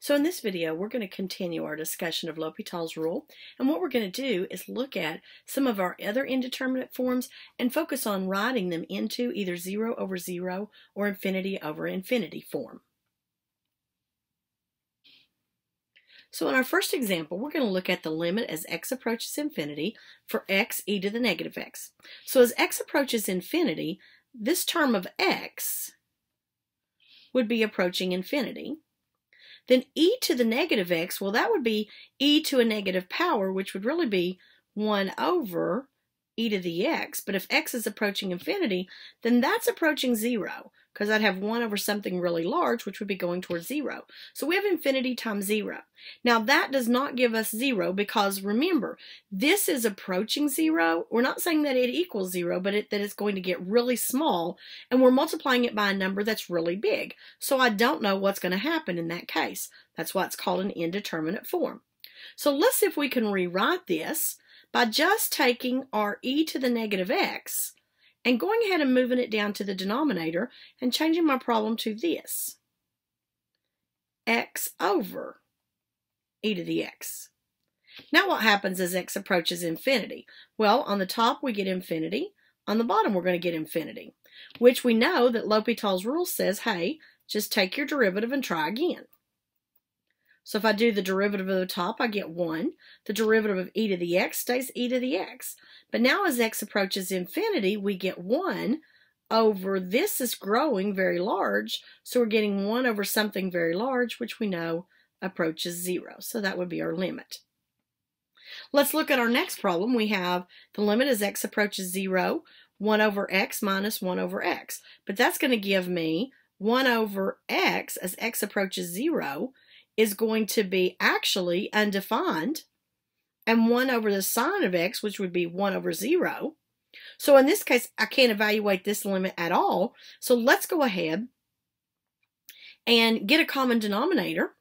So in this video, we're going to continue our discussion of L'Hopital's rule, and what we're going to do is look at some of our other indeterminate forms and focus on writing them into either 0 over 0 or infinity over infinity form. So in our first example, we're going to look at the limit as x approaches infinity for x e to the negative x. So as x approaches infinity, this term of x would be approaching infinity. Then e to the negative x, well, that would be e to a negative power, which would really be 1 over e to the x. But if x is approaching infinity, then that's approaching 0, because I'd have 1 over something really large, which would be going towards 0. So we have infinity times 0. Now that does not give us 0, because remember, this is approaching 0. We're not saying that it equals 0, but that it's going to get really small, and we're multiplying it by a number that's really big. So I don't know what's going to happen in that case. That's why it's called an indeterminate form. So let's see if we can rewrite this by just taking our e to the negative x and going ahead and moving it down to the denominator and changing my problem to this. X over e to the x. Now what happens as x approaches infinity? Well, on the top we get infinity. On the bottom we're going to get infinity, which we know that L'Hopital's rule says, hey, just take your derivative and try again. So if I do the derivative of the top, I get 1. The derivative of e to the x stays e to the x. But now as x approaches infinity, we get 1 over, this is growing very large, so we're getting 1 over something very large, which we know approaches 0. So that would be our limit. Let's look at our next problem. We have the limit as x approaches 0, 1 over x minus 1 over x. But that's going to give me 1 over x as x approaches 0 is going to be actually undefined, and 1 over the sine of x, which would be 1 over 0. So in this case, I can't evaluate this limit at all. So let's go ahead and get a common denominator.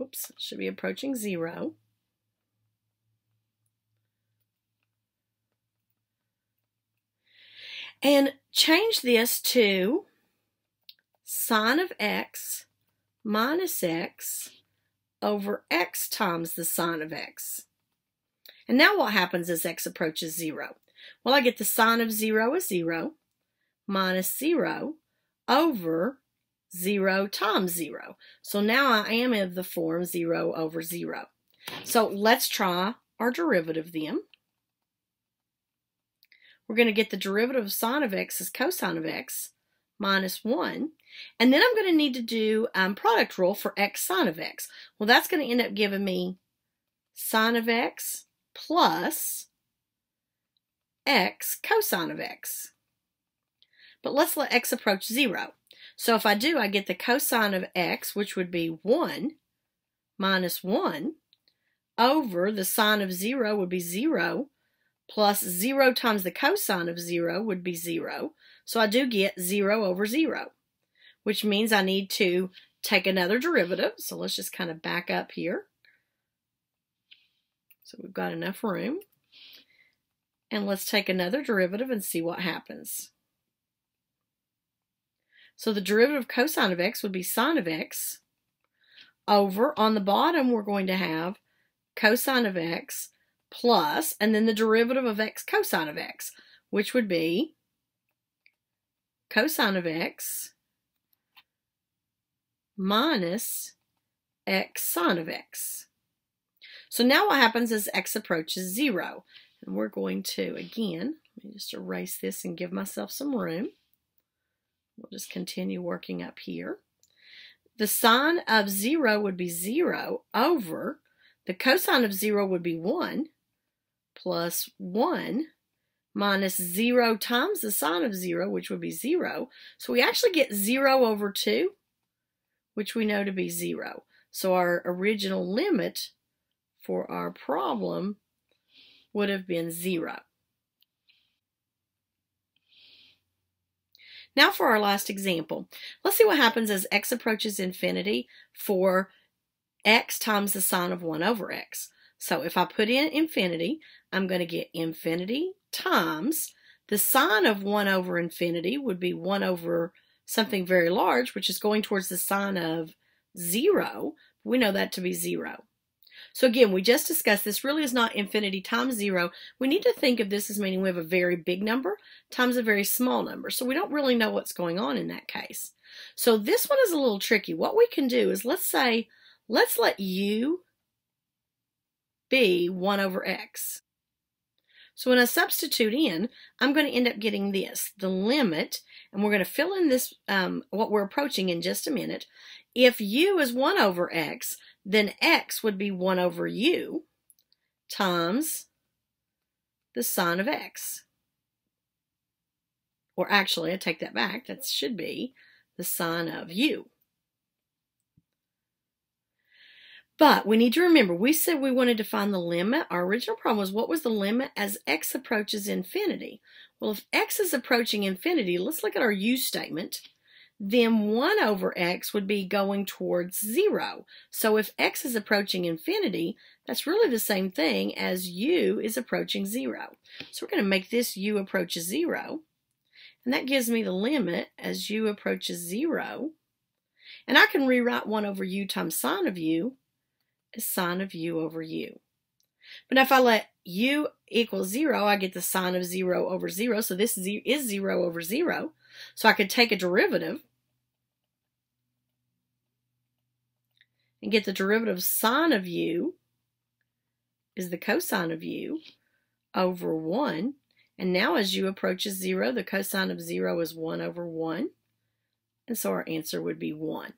Oops, it should be approaching 0. And change this to sine of x minus x over x times the sine of x. And now what happens as x approaches 0? Well, I get the sine of 0 is 0 minus 0 over 0 times 0. So now I am in the form 0 over 0. So let's try our derivative then. We're going to get the derivative of sine of x as cosine of x minus 1. And then I'm going to need to do product rule for x sine of x. Well, that's going to end up giving me sine of x plus x cosine of x. But let's let x approach 0. So if I do, I get the cosine of x, which would be 1 minus 1 over the sine of 0 would be 0 plus 0 times the cosine of 0 would be 0. So I do get 0 over 0, which means I need to take another derivative. So let's just kind of back up here. So we've got enough room. And let's take another derivative and see what happens. So the derivative of cosine of x would be sine of x over, on the bottom we're going to have cosine of x plus, and then the derivative of x cosine of x, which would be cosine of x minus x sine of x. So now what happens is x approaches 0. And we're going to, again, let me just erase this and give myself some room. We'll just continue working up here. The sine of 0 would be 0 over, the cosine of 0 would be 1, plus 1 minus 0 times the sine of 0, which would be 0. So we actually get 0 over 2, which we know to be 0. So our original limit for our problem would have been 0. Now for our last example. Let's see what happens as x approaches infinity for x times the sine of 1 over x. So if I put in infinity, I'm going to get infinity times the sine of 1 over infinity would be 1 over something very large, which is going towards the sign of 0, we know that to be 0. So again, we just discussed this really is not infinity times 0. We need to think of this as meaning we have a very big number times a very small number. So we don't really know what's going on in that case. So this one is a little tricky. What we can do is let's let u be 1 over x. So when I substitute in, I'm going to end up getting this, the limit, and we're going to fill in this, what we're approaching in just a minute. If u is 1 over x, then x would be 1 over u times the sine of x. Or actually, I take that back, that should be the sine of u. But we need to remember, we said we wanted to find the limit. Our original problem was, what was the limit as x approaches infinity? Well, if x is approaching infinity, let's look at our u statement. Then 1 over x would be going towards 0. So if x is approaching infinity, that's really the same thing as u is approaching 0. So we're going to make this u approaches 0. And that gives me the limit as u approaches 0. And I can rewrite 1 over u times sine of u as sine of u over u. But if I let u equal 0, I get the sine of 0 over 0. So this is 0 over 0. So I could take a derivative and get the derivative of sine of u is the cosine of u over 1. And now as u approaches 0, the cosine of 0 is 1 over 1. And so our answer would be 1.